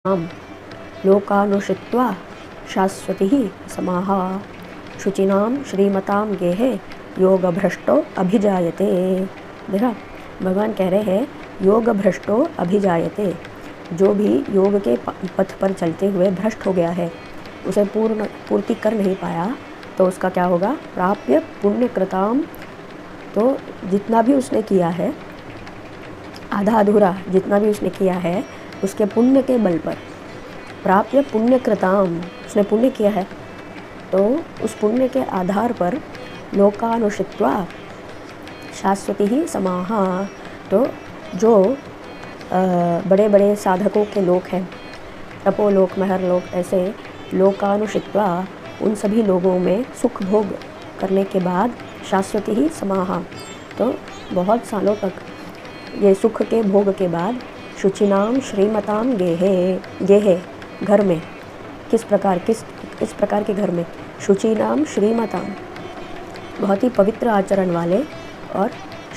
आम लोकानुषित्वा शाश्वती समाः शुचिनां श्रीमतां गेहे योग भ्रष्टो अभिजायते। देखा, भगवान कह रहे हैं योग भ्रष्टो अभिजायते। जो भी योग के पथ पर चलते हुए भ्रष्ट हो गया है, उसे पूर्ति कर नहीं पाया, तो उसका क्या होगा? प्राप्य पुण्यकृताम, तो जितना भी उसने किया है, आधा अधूरा जितना भी उसने किया है, उसके पुण्य के बल पर प्राप्य पुण्यकृताम, उसने पुण्य किया है तो उस पुण्य के आधार पर लोकानुषित्वा शाश्वती ही समाः, तो जो बड़े बड़े साधकों के लोक हैं, तपोलोक महरलोक, ऐसे लोकानुषित्वा उन सभी लोगों में सुख भोग करने के बाद शाश्वती ही समाः, तो बहुत सालों तक ये सुख के भोग के बाद शुचिनाम श्रीमताम गेहे घर में, किस प्रकार के घर में? शुचिनाम श्रीमताम, बहुत ही पवित्र आचरण वाले, और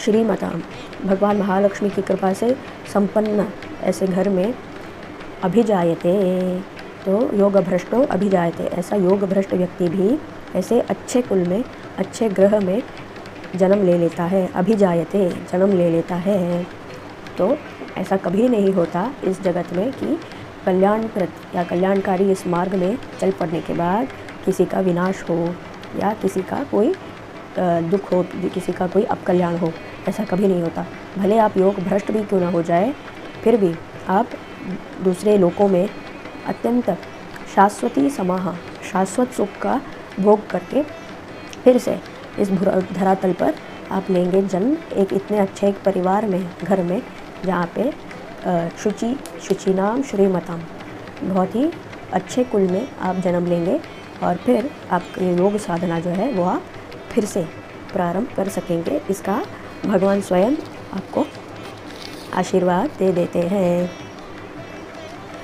श्रीमताम भगवान महालक्ष्मी की कृपा से संपन्न ऐसे घर में अभिजायते, तो योग भ्रष्टो अभिजायते, ऐसा योग भ्रष्ट व्यक्ति भी ऐसे अच्छे कुल में, अच्छे ग्रह में जन्म ले लेता है। अभिजायते जन्म ले लेता है। तो ऐसा कभी नहीं होता इस जगत में कि कल्याणप्रद या कल्याणकारी इस मार्ग में चल पड़ने के बाद किसी का विनाश हो या किसी का कोई दुख हो, किसी का कोई अपकल्याण हो, ऐसा कभी नहीं होता। भले आप योग भ्रष्ट भी क्यों ना हो जाए, फिर भी आप दूसरे लोकों में अत्यंत शाश्वती समाः, शाश्वत सुख का भोग करके फिर से इस धरातल पर आप लेंगे जन्म, एक इतने अच्छे एक परिवार में, घर में, जहाँ पे शुचिनाम श्रीमताम, बहुत ही अच्छे कुल में आप जन्म लेंगे, और फिर आपकी योग साधना जो है वो आप फिर से प्रारंभ कर सकेंगे। इसका भगवान स्वयं आपको आशीर्वाद दे देते हैं।